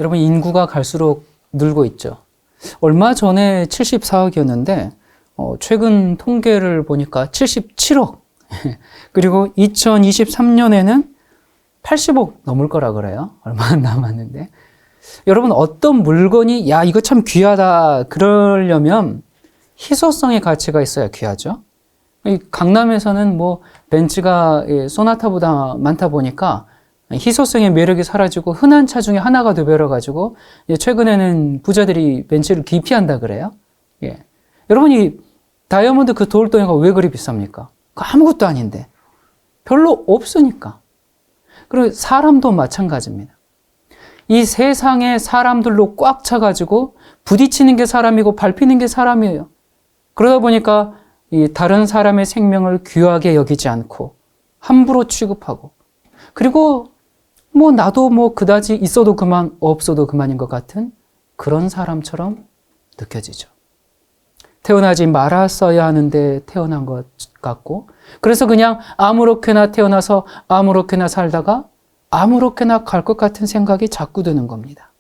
여러분, 인구가 갈수록 늘고 있죠. 얼마 전에 74억이었는데 최근 통계를 보니까 77억. 그리고 2023년에는 80억 넘을 거라 그래요. 얼마 안 남았는데. 여러분, 어떤 물건이 야, 이거 참 귀하다 그러려면 희소성의 가치가 있어야 귀하죠. 강남에서는 뭐 벤츠가 소나타보다 많다 보니까 희소성의 매력이 사라지고 흔한 차 중에 하나가 되버려가지고 최근에는 부자들이 벤츠를 기피한다 그래요. 예. 여러분, 이 다이아몬드 그 돌덩이가 왜 그리 비쌉니까? 아무것도 아닌데. 별로 없으니까. 그리고 사람도 마찬가지입니다. 이 세상에 사람들로 꽉 차가지고 부딪히는 게 사람이고 밟히는 게 사람이에요. 그러다 보니까 이 다른 사람의 생명을 귀하게 여기지 않고 함부로 취급하고, 그리고 뭐 나도 뭐 그다지 있어도 그만 없어도 그만인 것 같은 그런 사람처럼 느껴지죠. 태어나지 말았어야 하는데 태어난 것 같고, 그래서 그냥 아무렇게나 태어나서 아무렇게나 살다가 아무렇게나 갈 것 같은 생각이 자꾸 드는 겁니다.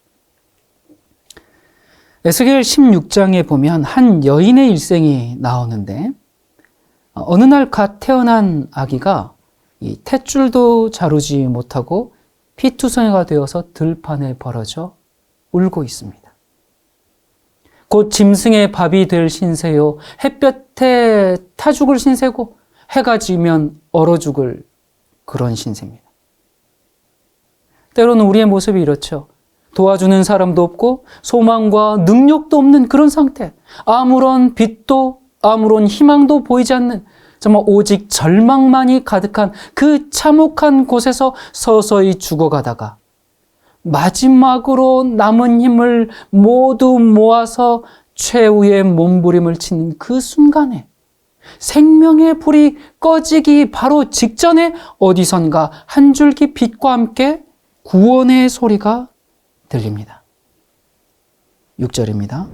에스겔 16장에 보면 한 여인의 일생이 나오는데, 어느 날 갓 태어난 아기가 이 탯줄도 자르지 못하고 피투성이가 되어서 들판에 벌어져 울고 있습니다. 곧 짐승의 밥이 될 신세요, 햇볕에 타 죽을 신세고 해가 지면 얼어 죽을 그런 신세입니다. 때로는 우리의 모습이 이렇죠. 도와주는 사람도 없고 소망과 능력도 없는 그런 상태, 아무런 빛도 아무런 희망도 보이지 않는, 정말 오직 절망만이 가득한 그 참혹한 곳에서 서서히 죽어가다가 마지막으로 남은 힘을 모두 모아서 최후의 몸부림을 치는 그 순간에, 생명의 불이 꺼지기 바로 직전에 어디선가 한 줄기 빛과 함께 구원의 소리가 들립니다. 6절입니다.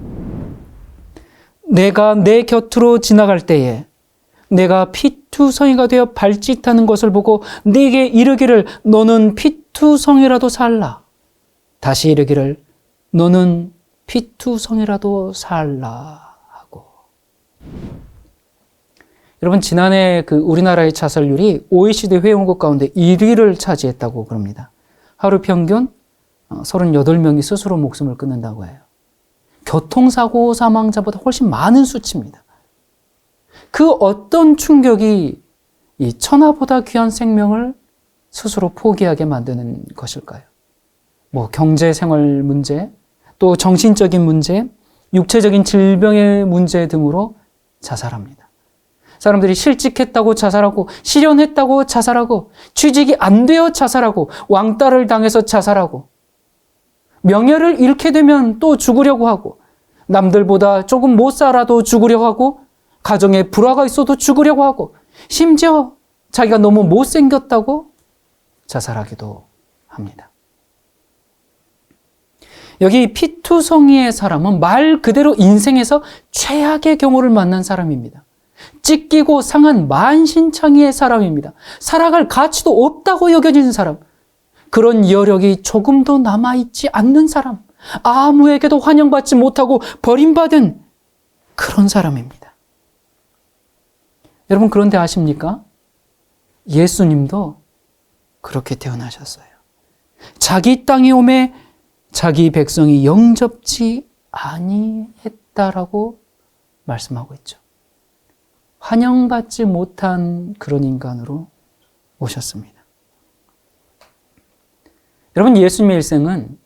내가 내 곁으로 지나갈 때에 내가 피투성이가 되어 발짓하는 것을 보고 네게 이르기를 너는 피투성이라도 살라. 다시 이르기를 너는 피투성이라도 살라 하고. 여러분, 지난해 그 우리나라의 자살률이 OECD 회원국 가운데 1위를 차지했다고 그럽니다. 하루 평균 38명이 스스로 목숨을 끊는다고 해요. 교통사고 사망자보다 훨씬 많은 수치입니다. 그 어떤 충격이 이 천하보다 귀한 생명을 스스로 포기하게 만드는 것일까요? 뭐 경제 생활 문제, 또 정신적인 문제, 육체적인 질병의 문제 등으로 자살합니다. 사람들이 실직했다고 자살하고, 실연했다고 자살하고, 취직이 안 되어 자살하고, 왕따를 당해서 자살하고, 명예를 잃게 되면 또 죽으려고 하고, 남들보다 조금 못 살아도 죽으려고 하고, 가정에 불화가 있어도 죽으려고 하고, 심지어 자기가 너무 못생겼다고 자살하기도 합니다. 여기 피투성이의 사람은 말 그대로 인생에서 최악의 경우를 만난 사람입니다. 찢기고 상한 만신창이의 사람입니다. 살아갈 가치도 없다고 여겨지는 사람, 그런 여력이 조금도 남아있지 않는 사람, 아무에게도 환영받지 못하고 버림받은 그런 사람입니다. 여러분, 그런데 아십니까? 예수님도 그렇게 태어나셨어요. 자기 땅에 오매 자기 백성이 영접지 아니했다라고 말씀하고 있죠. 환영받지 못한 그런 인간으로 오셨습니다. 여러분, 예수님의 일생은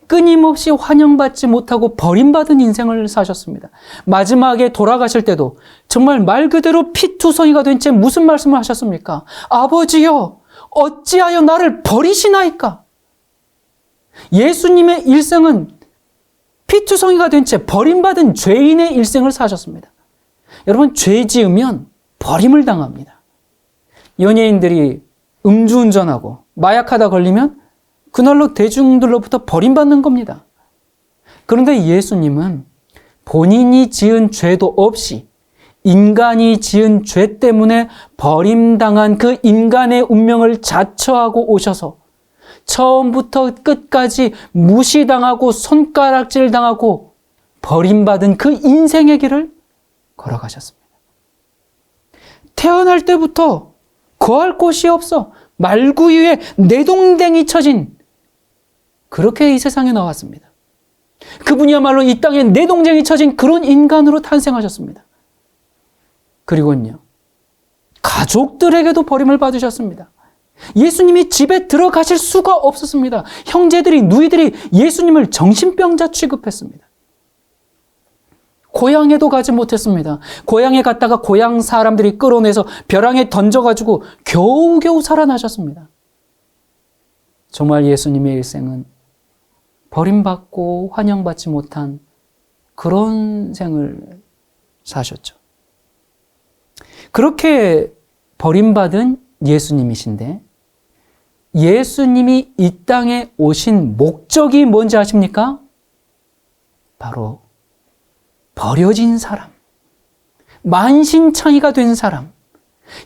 끊임없이 환영받지 못하고 버림받은 인생을 사셨습니다. 마지막에 돌아가실 때도 정말 말 그대로 피투성이가 된 채 무슨 말씀을 하셨습니까? 아버지여, 어찌하여 나를 버리시나이까? 예수님의 일생은 피투성이가 된 채 버림받은 죄인의 일생을 사셨습니다. 여러분, 죄 지으면 버림을 당합니다. 연예인들이 음주운전하고 마약하다 걸리면 그날로 대중들로부터 버림받는 겁니다. 그런데 예수님은 본인이 지은 죄도 없이 인간이 지은 죄 때문에 버림당한 그 인간의 운명을 자처하고 오셔서 처음부터 끝까지 무시당하고 손가락질 당하고 버림받은 그 인생의 길을 걸어가셨습니다. 태어날 때부터 거할 곳이 없어 말구 위에 내동댕이 쳐진, 그렇게 이 세상에 나왔습니다. 그분이야말로 이 땅에 내동댕이 쳐진 그런 인간으로 탄생하셨습니다. 그리고는요, 가족들에게도 버림을 받으셨습니다. 예수님이 집에 들어가실 수가 없었습니다. 형제들이, 누이들이 예수님을 정신병자 취급했습니다. 고향에도 가지 못했습니다. 고향에 갔다가 고향 사람들이 끌어내서 벼랑에 던져가지고 겨우겨우 살아나셨습니다. 정말 예수님의 일생은 버림받고 환영받지 못한 그런 생을 사셨죠. 그렇게 버림받은 예수님이신데, 예수님이 이 땅에 오신 목적이 뭔지 아십니까? 바로 버려진 사람, 만신창이가 된 사람,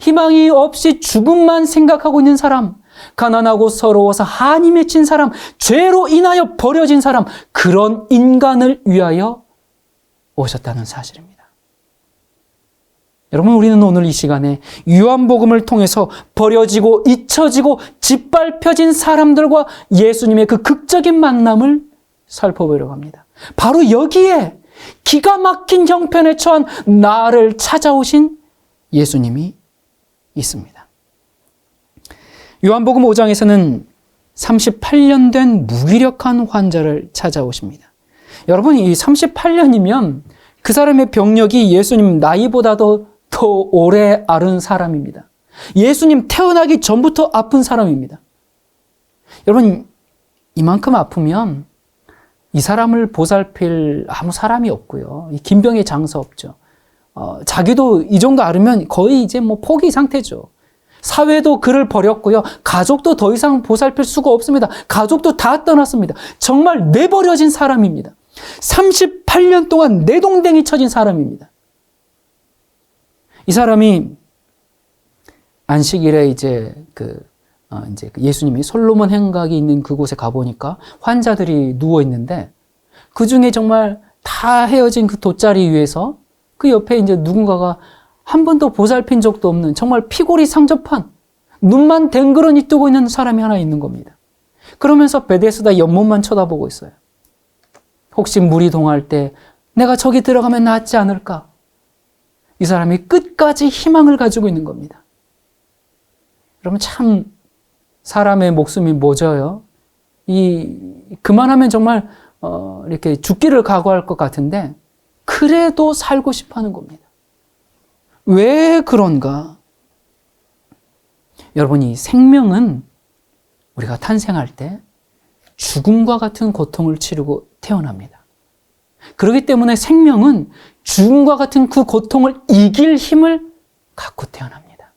희망이 없이 죽음만 생각하고 있는 사람, 가난하고 서러워서 한이 맺힌 사람, 죄로 인하여 버려진 사람, 그런 인간을 위하여 오셨다는 사실입니다. 여러분, 우리는 오늘 이 시간에 요한복음을 통해서 버려지고 잊혀지고 짓밟혀진 사람들과 예수님의 그 극적인 만남을 살펴보려고 합니다. 바로 여기에 기가 막힌 형편에 처한 나를 찾아오신 예수님이 있습니다. 요한복음 5장에서는 38년 된 무기력한 환자를 찾아오십니다. 여러분, 이 38년이면 그 사람의 병력이 예수님 나이보다도 더 오래 앓은 사람입니다. 예수님 태어나기 전부터 아픈 사람입니다. 여러분, 이만큼 아프면 이 사람을 보살필 아무 사람이 없고요. 이 김병의 장사 없죠. 자기도 이 정도 앓으면 거의 이제 뭐 포기 상태죠. 사회도 그를 버렸고요. 가족도 더 이상 보살필 수가 없습니다. 가족도 다 떠났습니다. 정말 내버려진 사람입니다. 38년 동안 내동댕이 쳐진 사람입니다. 이 사람이 안식일에 이제 예수님이 솔로몬 행각이 있는 그곳에 가보니까 환자들이 누워 있는데, 그 중에 정말 다 헤어진 그 돗자리 위에서 그 옆에 이제 누군가가 한 번도 보살핀 적도 없는 정말 피골이 상접한, 눈만 댕그러니 뜨고 있는 사람이 하나 있는 겁니다. 그러면서 베데스다 연못만 쳐다보고 있어요. 혹시 물이 동할 때 내가 저기 들어가면 낫지 않을까? 이 사람이 끝까지 희망을 가지고 있는 겁니다. 여러분, 참 사람의 목숨이 모져요. 그만하면 정말 이렇게 죽기를 각오할 것 같은데, 그래도 살고 싶어하는 겁니다. 왜 그런가? 여러분, 이 생명은 우리가 탄생할 때 죽음과 같은 고통을 치르고 태어납니다. 그렇기 때문에 생명은 죽음과 같은 그 고통을 이길 힘을 갖고 태어납니다.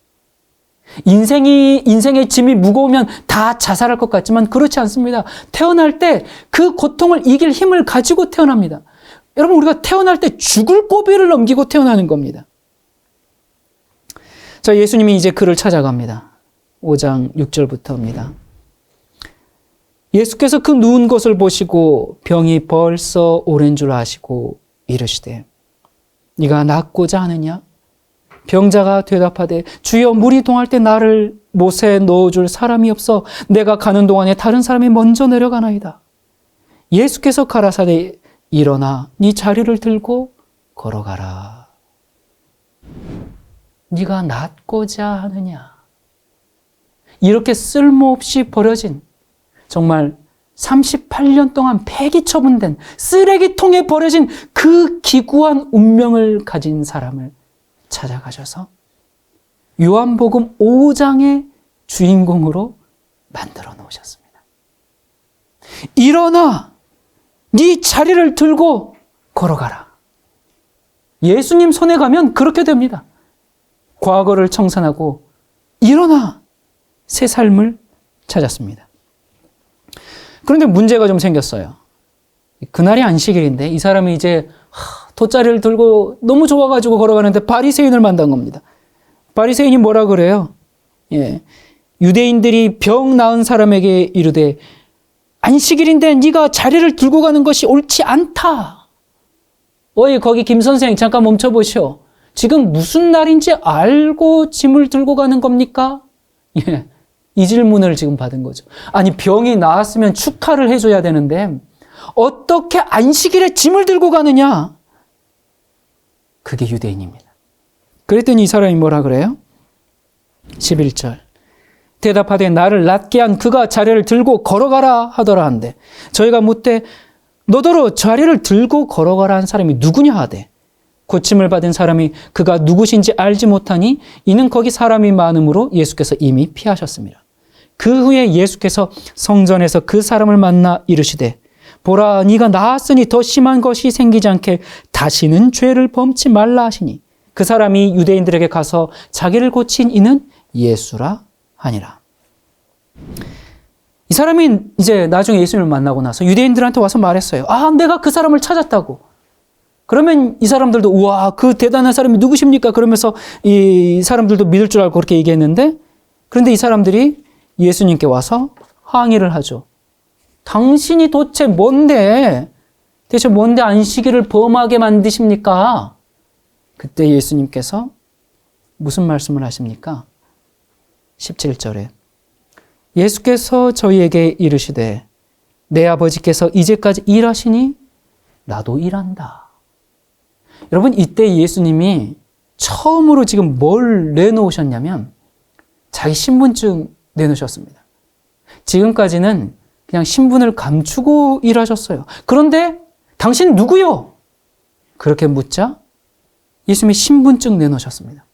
인생의 짐이 무거우면 다 자살할 것 같지만 그렇지 않습니다. 태어날 때 그 고통을 이길 힘을 가지고 태어납니다. 여러분, 우리가 태어날 때 죽을 고비를 넘기고 태어나는 겁니다. 자, 예수님이 이제 그를 찾아갑니다. 5장 6절부터입니다. 예수께서 그 누운 것을 보시고 병이 벌써 오랜 줄 아시고 이르시되, 네가 낫고자 하느냐? 병자가 대답하되, 주여, 물이 동할 때 나를 못에 넣어줄 사람이 없어 내가 가는 동안에 다른 사람이 먼저 내려가나이다. 예수께서 가라사대, 일어나 네 자리를 들고 걸어가라. 네가 낫고자 하느냐? 이렇게 쓸모없이 버려진, 정말 38년 동안 폐기 처분된 쓰레기통에 버려진 그 기구한 운명을 가진 사람을 찾아가셔서 요한복음 5장의 주인공으로 만들어 놓으셨습니다. 일어나 네 자리를 들고 걸어가라. 예수님 손에 가면 그렇게 됩니다. 과거를 청산하고 일어나 새 삶을 찾았습니다. 그런데 문제가 좀 생겼어요. 그날이 안식일인데 이 사람이 이제 돗자리를 들고 너무 좋아가지고 걸어가는데 바리새인을 만난 겁니다. 바리새인이 뭐라 그래요? 유대인들이 병 나은 사람에게 이르되 안식일인데 네가 자리를 들고 가는 것이 옳지 않다. 어이 거기 김 선생 잠깐 멈춰보시오. 지금 무슨 날인지 알고 짐을 들고 가는 겁니까? 예, 이 질문을 지금 받은 거죠. 아니 병이 나았으면 축하를 해줘야 되는데 어떻게 안식일에 짐을 들고 가느냐? 그게 유대인입니다. 그랬더니 이 사람이 뭐라 그래요? 11절 대답하되 나를 낫게 한 그가 자리를 들고 걸어가라 하더라 한데 저희가 묻되 너더러 자리를 들고 걸어가라 한 사람이 누구냐 하되 고침을 받은 사람이 그가 누구신지 알지 못하니 이는 거기 사람이 많음으로 예수께서 이미 피하셨습니다. 그 후에 예수께서 성전에서 그 사람을 만나 이르시되 보라 네가 나았으니 더 심한 것이 생기지 않게 다시는 죄를 범치 말라 하시니 그 사람이 유대인들에게 가서 자기를 고친 이는 예수라 하니라. 이 사람이 이제 나중에 예수님을 만나고 나서 유대인들한테 와서 말했어요. 아, 내가 그 사람을 찾았다고. 그러면 이 사람들도 우와, 그 대단한 사람이 누구십니까? 그러면서 이 사람들도 믿을 줄 알고 그렇게 얘기했는데 그런데 이 사람들이 예수님께 와서 항의를 하죠. 당신이 도대체 뭔데 안식일을 범하게 만드십니까? 그때 예수님께서 무슨 말씀을 하십니까? 17절에 예수께서 저희에게 이르시되 내 아버지께서 이제까지 일하시니 나도 일한다. 여러분 이때 예수님이 처음으로 지금 뭘 내놓으셨냐면 자기 신분증 내놓으셨습니다. 지금까지는 그냥 신분을 감추고 일하셨어요. 그런데 당신 누구요? 그렇게 묻자 예수님이 신분증 내놓으셨습니다.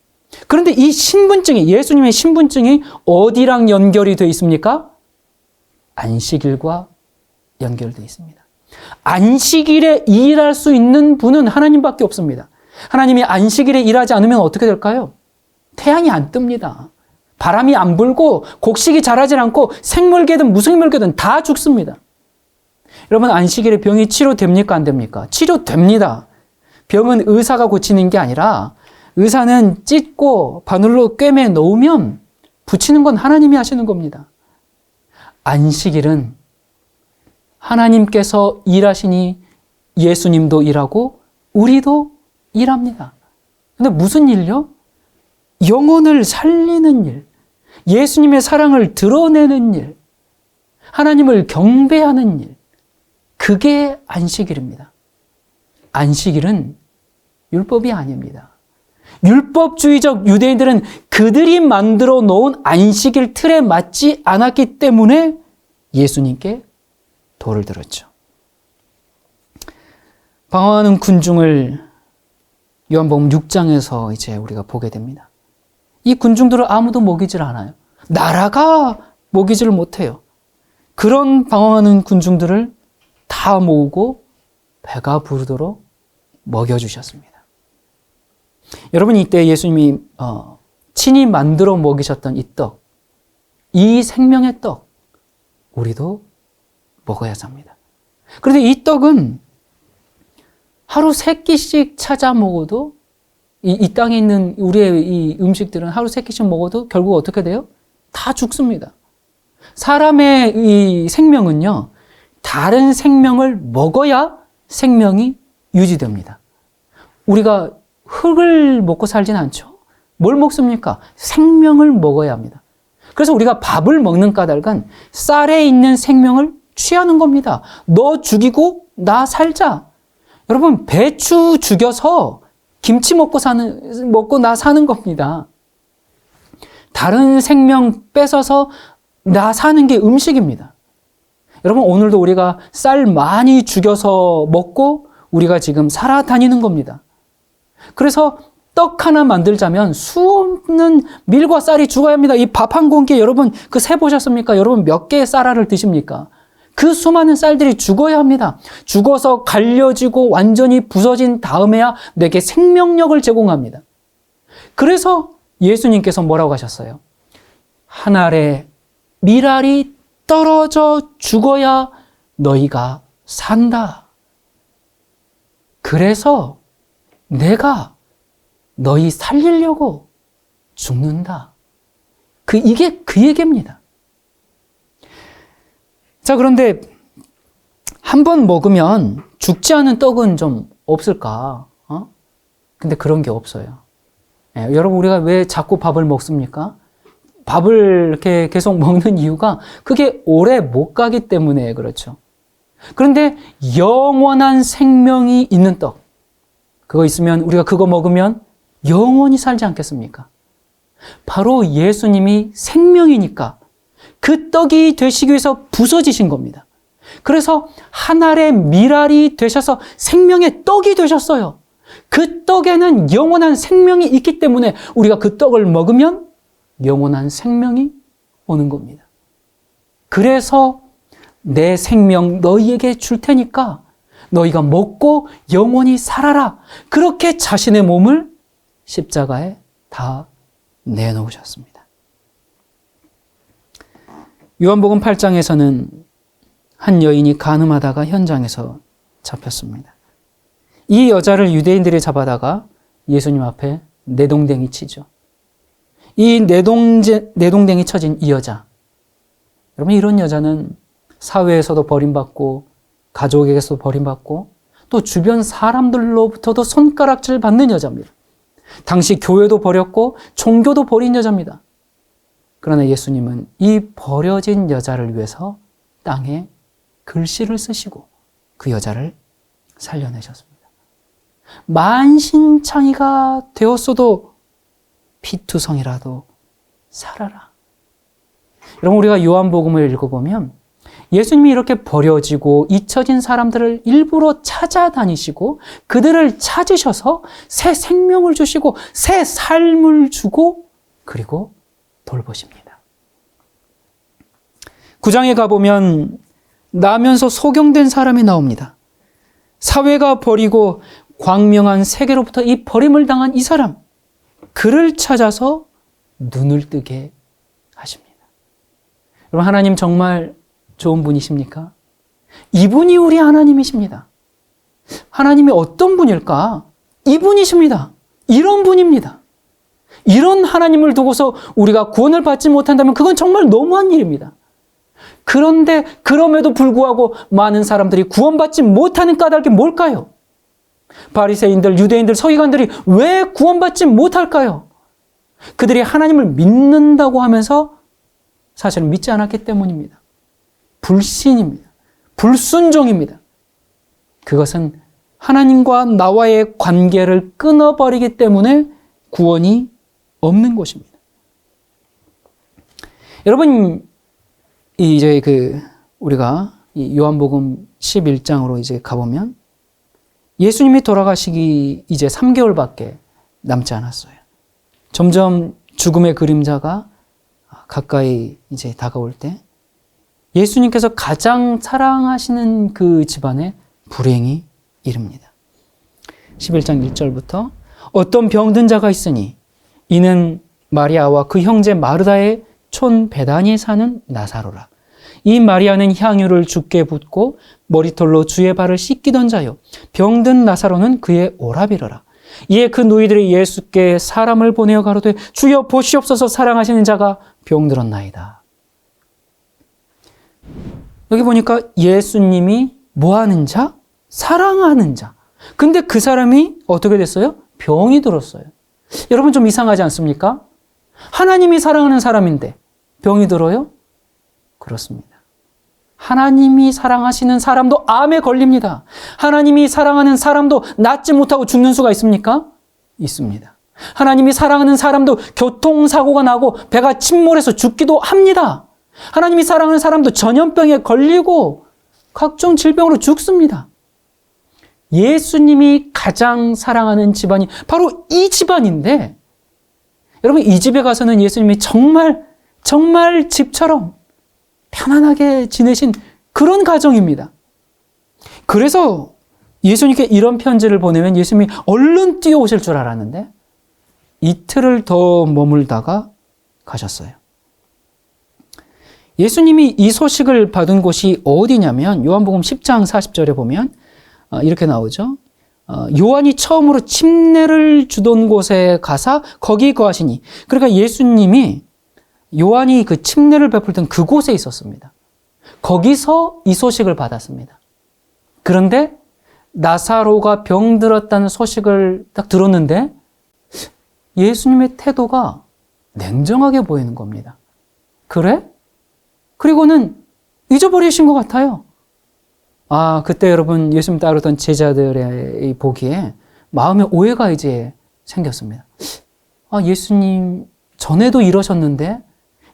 그런데 이 신분증이 예수님의 신분증이 어디랑 연결이 되어 있습니까? 안식일과 연결되어 있습니다. 안식일에 일할 수 있는 분은 하나님밖에 없습니다. 하나님이 안식일에 일하지 않으면 어떻게 될까요? 태양이 안 뜹니다. 바람이 안 불고 곡식이 자라지 않고 생물계든 무생물계든 다 죽습니다. 여러분 안식일에 병이 치료됩니까? 안 됩니까? 치료됩니다. 병은 의사가 고치는 게 아니라 의사는 찢고 바늘로 꿰매 놓으면 붙이는 건 하나님이 하시는 겁니다. 안식일은 하나님께서 일하시니 예수님도 일하고 우리도 일합니다. 근데 무슨 일요? 영혼을 살리는 일, 예수님의 사랑을 드러내는 일, 하나님을 경배하는 일, 그게 안식일입니다. 안식일은 율법이 아닙니다. 율법주의적 유대인들은 그들이 만들어 놓은 안식일 틀에 맞지 않았기 때문에 예수님께 돌을 들었죠. 방황하는 군중을 요한복음 6장에서 이제 우리가 보게 됩니다. 이 군중들을 아무도 먹이질 않아요. 나라가 먹이지를 못해요. 그런 방황하는 군중들을 다 모으고 배가 부르도록 먹여주셨습니다. 여러분 이때 예수님이 친히 만들어 먹이셨던 이 떡, 이 생명의 떡, 우리도 먹어야 합니다. 그런데 이 떡은 하루 3끼씩 찾아 먹어도 이 땅에 있는 우리의 이 음식들은 하루 3끼씩 먹어도 결국 어떻게 돼요? 다 죽습니다. 사람의 이 생명은요, 다른 생명을 먹어야 생명이 유지됩니다. 우리가 흙을 먹고 살진 않죠. 뭘 먹습니까? 생명을 먹어야 합니다. 그래서 우리가 밥을 먹는 까닭은 쌀에 있는 생명을 취하는 겁니다. 너 죽이고 나 살자. 여러분 배추 죽여서 김치 먹고 나 사는 겁니다. 다른 생명 뺏어서 나 사는 게 음식입니다. 여러분 오늘도 우리가 쌀 많이 죽여서 먹고 우리가 지금 살아다니는 겁니다. 그래서 떡 하나 만들자면 수없는 밀과 쌀이 죽어야 합니다. 이 밥 한 공기에 여러분 그 세보셨습니까? 여러분 몇 개의 쌀알을 드십니까? 그 수많은 쌀들이 죽어야 합니다. 죽어서 갈려지고 완전히 부서진 다음에야 내게 생명력을 제공합니다. 그래서 예수님께서 뭐라고 하셨어요? 한 알의 밀알이 떨어져 죽어야 너희가 산다. 그래서 내가 너희 살리려고 죽는다. 이게 그 얘기입니다. 자, 그런데 한 번 먹으면 죽지 않은 떡은 좀 없을까? 근데 그런 게 없어요. 여러분, 우리가 왜 자꾸 밥을 먹습니까? 밥을 이렇게 계속 먹는 이유가 그게 오래 못 가기 때문에 그렇죠. 그런데 영원한 생명이 있는 떡, 그거 있으면, 우리가 그거 먹으면 영원히 살지 않겠습니까? 바로 예수님이 생명이니까 그 떡이 되시기 위해서 부서지신 겁니다. 그래서 한 알의 밀알이 되셔서 생명의 떡이 되셨어요. 그 떡에는 영원한 생명이 있기 때문에 우리가 그 떡을 먹으면 영원한 생명이 오는 겁니다. 그래서 내 생명 너희에게 줄 테니까 너희가 먹고 영원히 살아라. 그렇게 자신의 몸을 십자가에 다 내놓으셨습니다. 요한복음 8장에서는 한 여인이 간음하다가 현장에서 잡혔습니다. 이 여자를 유대인들이 잡아다가 예수님 앞에 내동댕이 치죠. 이 내동댕이 쳐진 이 여자, 여러분, 이런 여자는 사회에서도 버림받고 가족에게서도 버림받고 또 주변 사람들로부터도 손가락질 받는 여자입니다. 당시 교회도 버렸고 종교도 버린 여자입니다. 그러나 예수님은 이 버려진 여자를 위해서 땅에 글씨를 쓰시고 그 여자를 살려내셨습니다. 만신창이가 되었어도 피투성이라도 살아라. 여러분, 우리가 요한복음을 읽어보면 예수님이 이렇게 버려지고 잊혀진 사람들을 일부러 찾아다니시고 그들을 찾으셔서 새 생명을 주시고 새 삶을 주고 그리고 돌보십니다. 9장에 가보면 나면서 소경된 사람이 나옵니다. 사회가 버리고 광명한 세계로부터 이 버림을 당한 이 사람, 그를 찾아서 눈을 뜨게 하십니다. 여러분, 하나님 정말 좋은 분이십니까? 이분이 우리 하나님이십니다. 하나님이 어떤 분일까? 이분이십니다. 이런 분입니다. 이런 하나님을 두고서 우리가 구원을 받지 못한다면 그건 정말 너무한 일입니다. 그런데 그럼에도 불구하고 많은 사람들이 구원받지 못하는 까닭이 뭘까요? 바리새인들, 유대인들, 서기관들이 왜 구원받지 못할까요? 그들이 하나님을 믿는다고 하면서 사실은 믿지 않았기 때문입니다. 불신입니다. 불순종입니다. 그것은 하나님과 나와의 관계를 끊어버리기 때문에 구원이 없는 것입니다. 여러분, 이제 우리가 이 요한복음 11장으로 이제 가보면 예수님이 돌아가시기 이제 3개월밖에 남지 않았어요. 점점 죽음의 그림자가 가까이 이제 다가올 때 예수님께서 가장 사랑하시는 그 집안에 불행이 이릅니다. 11장 1절부터 어떤 병든 자가 있으니 이는 마리아와 그 형제 마르다의 촌 베다니에 사는 나사로라. 이 마리아는 향유를 주께 붓고 머리털로 주의 발을 씻기던 자요, 병든 나사로는 그의 오라비러라. 이에 그 누이들이 예수께 사람을 보내어 가로되 주여 보시옵소서, 사랑하시는 자가 병들었나이다. 여기 보니까 예수님이 뭐하는 자? 사랑하는 자. 근데 그 사람이 어떻게 됐어요? 병이 들었어요. 여러분, 좀 이상하지 않습니까? 하나님이 사랑하는 사람인데 병이 들어요? 그렇습니다. 하나님이 사랑하시는 사람도 암에 걸립니다. 하나님이 사랑하는 사람도 낫지 못하고 죽는 수가 있습니까? 있습니다. 하나님이 사랑하는 사람도 교통사고가 나고 배가 침몰해서 죽기도 합니다. 하나님이 사랑하는 사람도 전염병에 걸리고 각종 질병으로 죽습니다. 예수님이 가장 사랑하는 집안이 바로 이 집안인데, 여러분, 이 집에 가서는 예수님이 정말 집처럼 편안하게 지내신 그런 가정입니다. 그래서 예수님께 이런 편지를 보내면 예수님이 얼른 뛰어오실 줄 알았는데 이틀을 더 머물다가 가셨어요. 예수님이 이 소식을 받은 곳이 어디냐면 요한복음 10장 40절에 보면 이렇게 나오죠. 요한이 처음으로 침례를 주던 곳에 가사 거기 거하시니, 그러니까 예수님이 요한이 그 침례를 베풀던 그곳에 있었습니다. 거기서 이 소식을 받았습니다. 그런데 나사로가 병들었다는 소식을 딱 들었는데 예수님의 태도가 냉정하게 보이는 겁니다. 그래? 그리고는 잊어버리신 것 같아요. 그때 여러분 예수님 따르던 제자들의 보기에 마음의 오해가 이제 생겼습니다. 예수님 전에도 이러셨는데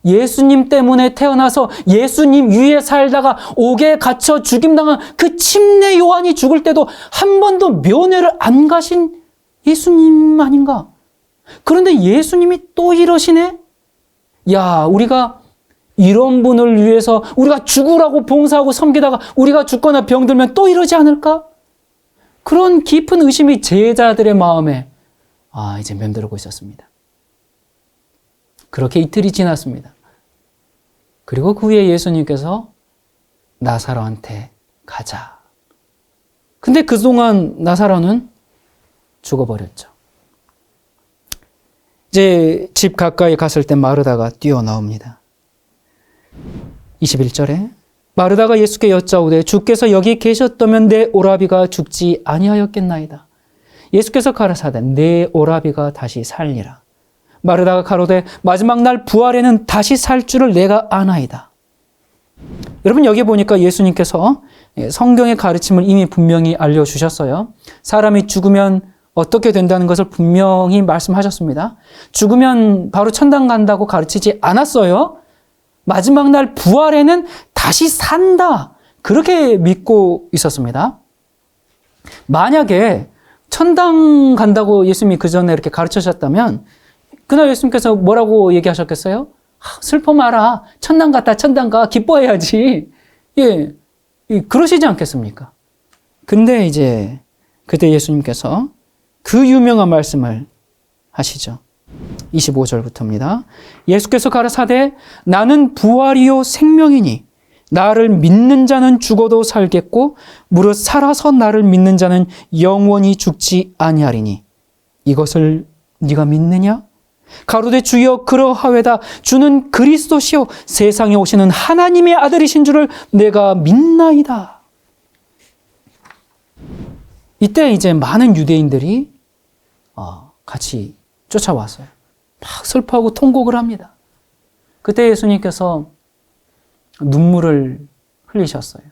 예수님 때문에 태어나서 예수님 위에 살다가 옥에 갇혀 죽임당한 그 침례 요한이 죽을 때도 한 번도 면회를 안 가신 예수님 아닌가? 그런데 예수님이 또 이러시네? 우리가 이런 분을 위해서 우리가 죽으라고 봉사하고 섬기다가 우리가 죽거나 병들면 또 이러지 않을까? 그런 깊은 의심이 제자들의 마음에 이제 맴돌고 있었습니다. 그렇게 이틀이 지났습니다. 그리고 그 후에 예수님께서 나사로한테 가자. 근데 그동안 나사로는 죽어버렸죠. 이제 집 가까이 갔을 때 마르다가 뛰어나옵니다. 21절에 마르다가 예수께 여짜오되 주께서 여기 계셨다면 내 오라비가 죽지 아니하였겠나이다. 예수께서 가라사대 내 오라비가 다시 살리라. 마르다가 가로되 마지막 날 부활에는 다시 살 줄을 내가 아나이다. 여러분 여기 보니까 예수님께서 성경의 가르침을 이미 분명히 알려주셨어요. 사람이 죽으면 어떻게 된다는 것을 분명히 말씀하셨습니다. 죽으면 바로 천당 간다고 가르치지 않았어요. 마지막 날 부활에는 다시 산다. 그렇게 믿고 있었습니다. 만약에 천당 간다고 예수님이 그 전에 이렇게 가르치셨다면 그날 예수님께서 뭐라고 얘기하셨겠어요? 슬퍼 마라. 천당 갔다 천당 가. 기뻐해야지. 그러시지 않겠습니까? 근데 이제 그때 예수님께서 그 유명한 말씀을 하시죠. 25절부터입니다. 예수께서 가라사대 나는 부활이요 생명이니 나를 믿는 자는 죽어도 살겠고 무릇 살아서 나를 믿는 자는 영원히 죽지 아니하리니 이것을 네가 믿느냐? 가로되 주여 그러하외다. 주는 그리스도시요 세상에 오시는 하나님의 아들이신 줄을 내가 믿나이다. 이때 이제 많은 유대인들이 같이 쫓아왔어요. 막 슬퍼하고 통곡을 합니다. 그때 예수님께서 눈물을 흘리셨어요.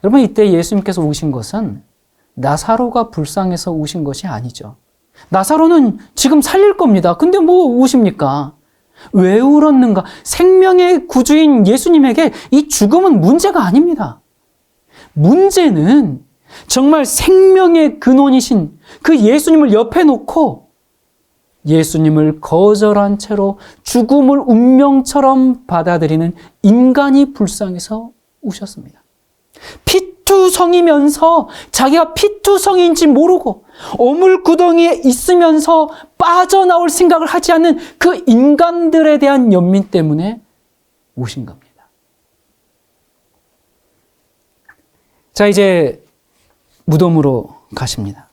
여러분 이때 예수님께서 우신 것은 나사로가 불쌍해서 우신 것이 아니죠. 나사로는 지금 살릴 겁니다. 근데 뭐 우십니까? 왜 울었는가? 생명의 구주인 예수님에게 이 죽음은 문제가 아닙니다. 문제는 정말 생명의 근원이신 그 예수님을 옆에 놓고 예수님을 거절한 채로 죽음을 운명처럼 받아들이는 인간이 불쌍해서 우셨습니다. 피투성이면서 자기가 피투성인지 모르고 오물구덩이에 있으면서 빠져나올 생각을 하지 않는 그 인간들에 대한 연민 때문에 우신 겁니다. 자, 이제 무덤으로 가십니다.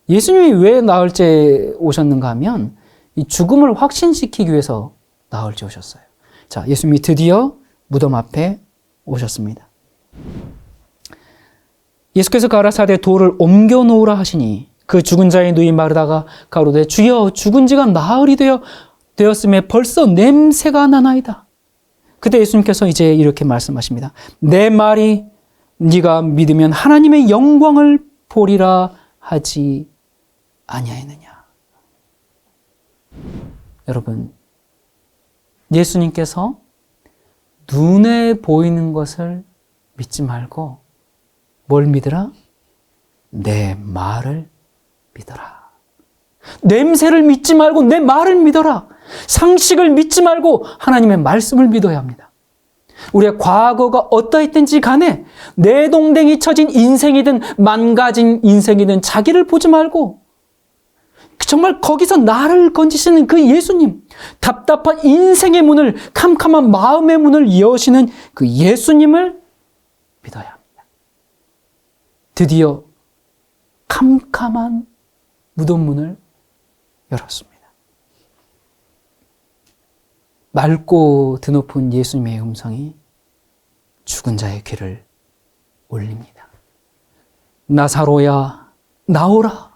예수님이 왜 나흘째 오셨는가 하면 이 죽음을 확신시키기 위해서 나흘째 오셨어요. 자, 예수님이 드디어 무덤 앞에 오셨습니다. 예수께서 가라사대 돌을 옮겨 놓으라 하시니 그 죽은 자의 누인 마르다가 가로되 주여 죽은 지가 나흘이 되었음에 벌써 냄새가 나나이다. 그때 예수님께서 이제 이렇게 말씀하십니다. 내 말이 네가 믿으면 하나님의 영광을 보리라 하지 아니하였느냐. 여러분, 예수님께서 눈에 보이는 것을 믿지 말고 뭘 믿으라? 내 말을 믿어라. 냄새를 믿지 말고 내 말을 믿어라. 상식을 믿지 말고 하나님의 말씀을 믿어야 합니다. 우리의 과거가 어떠했든지 간에 내동댕이 쳐진 인생이든 망가진 인생이든 자기를 보지 말고 정말 거기서 나를 건지시는 그 예수님, 답답한 인생의 문을, 캄캄한 마음의 문을 여시는 그 예수님을 믿어야 합니다. 드디어 캄캄한 무덤 문을 열었습니다. 맑고 드높은 예수님의 음성이 죽은 자의 귀를 울립니다. 나사로야, 나오라.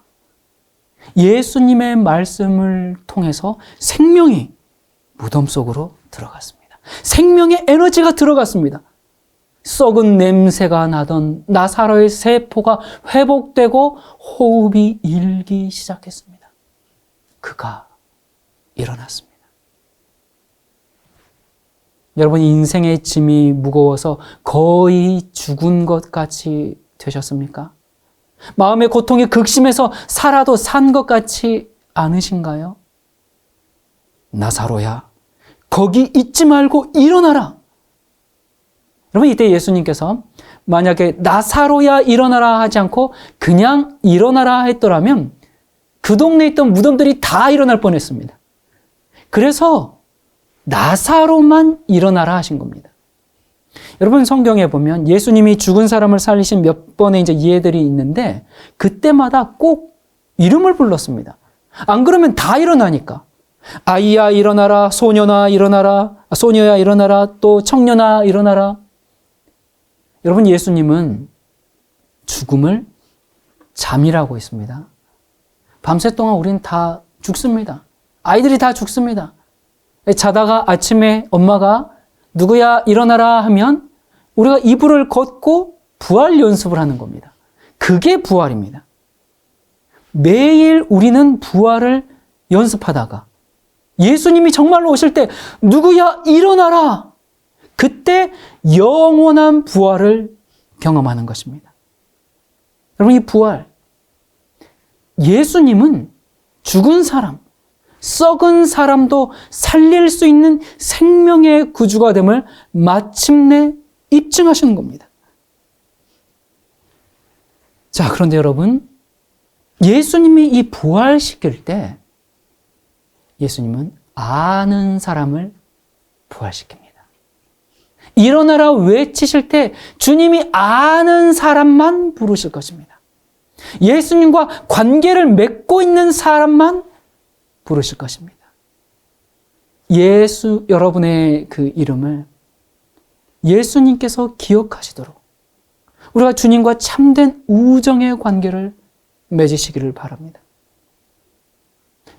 예수님의 말씀을 통해서 생명이 무덤 속으로 들어갔습니다. 생명의 에너지가 들어갔습니다. 썩은 냄새가 나던 나사로의 세포가 회복되고 호흡이 일기 시작했습니다. 그가 일어났습니다. 여러분, 인생의 짐이 무거워서 거의 죽은 것 같이 되셨습니까? 마음의 고통이 극심해서 살아도 산 것 같지 않으신가요? 나사로야, 거기 있지 말고 일어나라. 여러분, 이때 예수님께서 만약에 나사로야 일어나라 하지 않고 그냥 일어나라 했더라면 그 동네에 있던 무덤들이 다 일어날 뻔했습니다. 그래서 나사로만 일어나라 하신 겁니다. 여러분, 성경에 보면 예수님이 죽은 사람을 살리신 몇 번의 이제 예들이 있는데 그때마다 꼭 이름을 불렀습니다. 안 그러면 다 일어나니까. 아이야 일어나라, 소년아 일어나라, 소녀야 일어나라, 또 청년아 일어나라. 여러분, 예수님은 죽음을 잠이라고 했습니다. 밤새 동안 우린 다 죽습니다. 아이들이 다 죽습니다. 자다가 아침에 엄마가 누구야 일어나라 하면 우리가 이불을 걷고 부활 연습을 하는 겁니다. 그게 부활입니다. 매일 우리는 부활을 연습하다가 예수님이 정말로 오실 때 누구야 일어나라, 그때 영원한 부활을 경험하는 것입니다. 여러분, 이 부활, 예수님은 죽은 사람, 썩은 사람도 살릴 수 있는 생명의 구주가 됨을 마침내 입증하시는 겁니다. 자, 그런데 여러분, 예수님이 이 부활시킬 때 예수님은 아는 사람을 부활시킵니다. 일어나라 외치실 때 주님이 아는 사람만 부르실 것입니다. 예수님과 관계를 맺고 있는 사람만 부르실 것입니다. 여러분의 그 이름을 예수님께서 기억하시도록 우리가 주님과 참된 우정의 관계를 맺으시기를 바랍니다.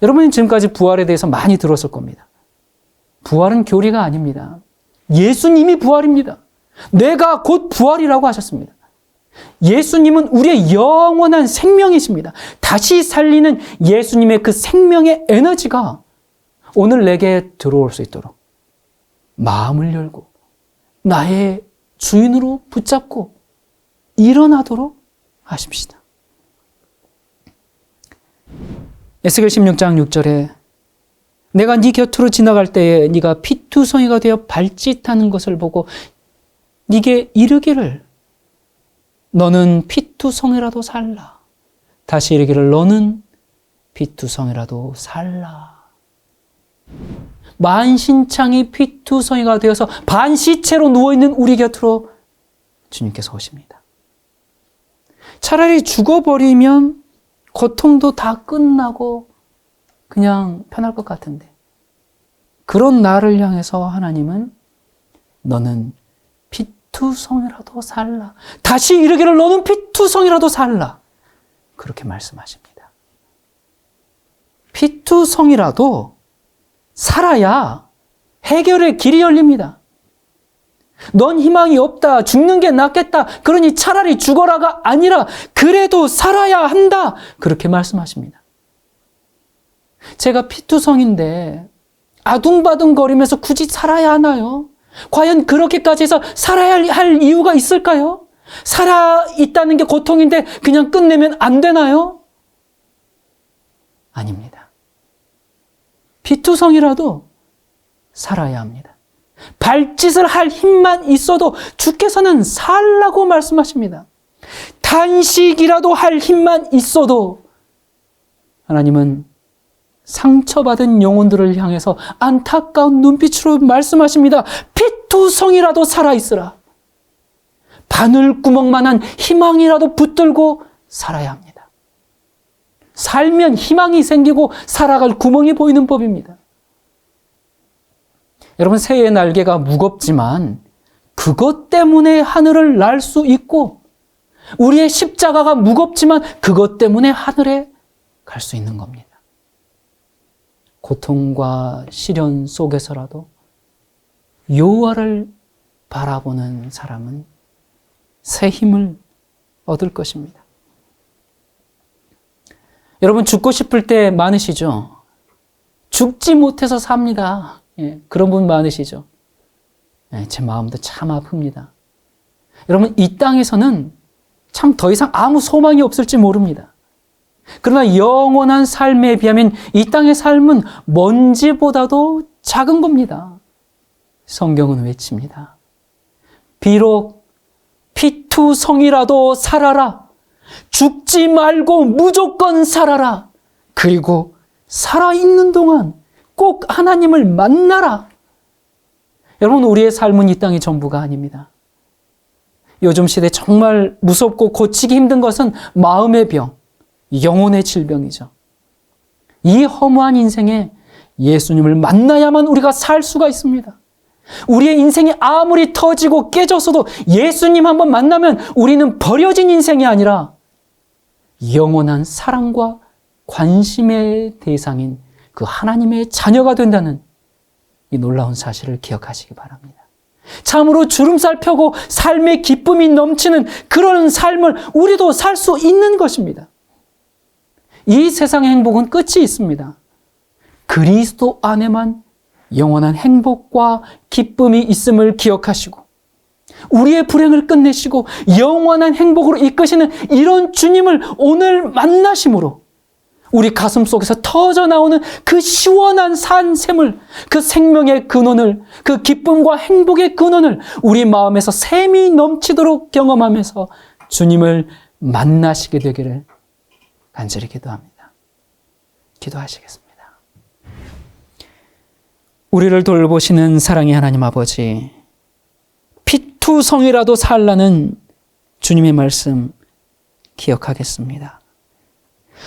여러분은 지금까지 부활에 대해서 많이 들었을 겁니다. 부활은 교리가 아닙니다. 예수님이 부활입니다. 내가 곧 부활이라고 하셨습니다. 예수님은 우리의 영원한 생명이십니다. 다시 살리는 예수님의 그 생명의 에너지가 오늘 내게 들어올 수 있도록 마음을 열고 나의 주인으로 붙잡고 일어나도록 하십시다. 에스겔 16장 6절에 내가 네 곁으로 지나갈 때에 네가 피투성이가 되어 발짓하는 것을 보고 네게 이르기를 너는 피투성이라도 살라. 다시 이르기를 너는 피투성이라도 살라. 만신창이 피투성이가 되어서 반시체로 누워있는 우리 곁으로 주님께서 오십니다. 차라리 죽어버리면 고통도 다 끝나고 그냥 편할 것 같은데 그런 나를 향해서 하나님은 너는 피투성이라도 살라. 다시 이르기를 너는 피투성이라도 살라. 그렇게 말씀하십니다. 피투성이라도 살아야 해결의 길이 열립니다. 넌 희망이 없다. 죽는 게 낫겠다. 그러니 차라리 죽어라가 아니라 그래도 살아야 한다. 그렇게 말씀하십니다. 제가 피투성인데 아둥바둥거리면서 굳이 살아야 하나요? 과연 그렇게까지 해서 살아야 할 이유가 있을까요? 살아있다는 게 고통인데 그냥 끝내면 안 되나요? 아닙니다. 피투성이라도 살아야 합니다. 발짓을 할 힘만 있어도 주께서는 살라고 말씀하십니다. 단식이라도 할 힘만 있어도 하나님은 상처받은 영혼들을 향해서 안타까운 눈빛으로 말씀하십니다. 피투성이라도 살아있으라. 바늘구멍만한 희망이라도 붙들고 살아야 합니다. 살면 희망이 생기고 살아갈 구멍이 보이는 법입니다. 여러분, 새의 날개가 무겁지만 그것 때문에 하늘을 날 수 있고, 우리의 십자가가 무겁지만 그것 때문에 하늘에 갈 수 있는 겁니다. 고통과 시련 속에서라도 여호와를 바라보는 사람은 새 힘을 얻을 것입니다. 여러분, 죽고 싶을 때 많으시죠? 죽지 못해서 삽니다. 그런 분 많으시죠? 제 마음도 참 아픕니다. 여러분, 이 땅에서는 참 더 이상 아무 소망이 없을지 모릅니다. 그러나 영원한 삶에 비하면 이 땅의 삶은 먼지보다도 작은 겁니다. 성경은 외칩니다. 비록 피투성이라도 살아라. 죽지 말고 무조건 살아라. 그리고 살아있는 동안 꼭 하나님을 만나라. 여러분, 우리의 삶은 이 땅이 전부가 아닙니다. 요즘 시대 정말 무섭고 고치기 힘든 것은 마음의 병, 영혼의 질병이죠. 이 허무한 인생에 예수님을 만나야만 우리가 살 수가 있습니다. 우리의 인생이 아무리 터지고 깨졌어도 예수님 한번 만나면 우리는 버려진 인생이 아니라 영원한 사랑과 관심의 대상인 그 하나님의 자녀가 된다는 이 놀라운 사실을 기억하시기 바랍니다. 참으로 주름살 펴고 삶의 기쁨이 넘치는 그런 삶을 우리도 살 수 있는 것입니다. 이 세상의 행복은 끝이 있습니다. 그리스도 안에만 영원한 행복과 기쁨이 있음을 기억하시고 우리의 불행을 끝내시고 영원한 행복으로 이끄시는 이런 주님을 오늘 만나심으로 우리 가슴 속에서 터져나오는 그 시원한 산샘을, 그 생명의 근원을, 그 기쁨과 행복의 근원을 우리 마음에서 샘이 넘치도록 경험하면서 주님을 만나시게 되기를 간절히 기도합니다. 기도하시겠습니다. 우리를 돌보시는 사랑의 하나님 아버지, 피투성이라도 살라는 주님의 말씀 기억하겠습니다.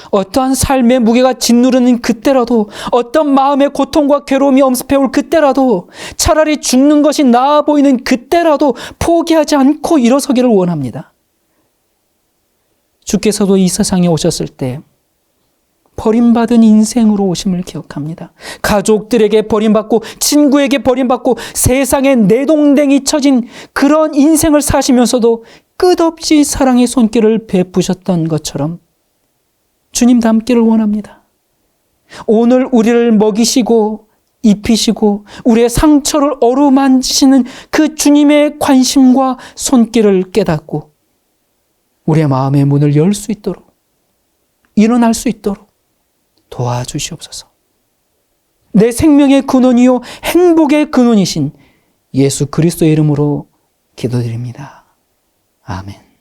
어떠한 삶의 무게가 짓누르는 그때라도, 어떤 마음의 고통과 괴로움이 엄습해올 그때라도, 차라리 죽는 것이 나아 보이는 그때라도 포기하지 않고 일어서기를 원합니다. 주께서도 이 세상에 오셨을 때 버림받은 인생으로 오심을 기억합니다. 가족들에게 버림받고 친구에게 버림받고 세상에 내동댕이 쳐진 그런 인생을 사시면서도 끝없이 사랑의 손길을 베푸셨던 것처럼 주님 닮기를 원합니다. 오늘 우리를 먹이시고 입히시고 우리의 상처를 어루만지시는 그 주님의 관심과 손길을 깨닫고 우리의 마음의 문을 열 수 있도록, 일어날 수 있도록 도와주시옵소서. 내 생명의 근원이요 행복의 근원이신 예수 그리스도의 이름으로 기도드립니다. 아멘.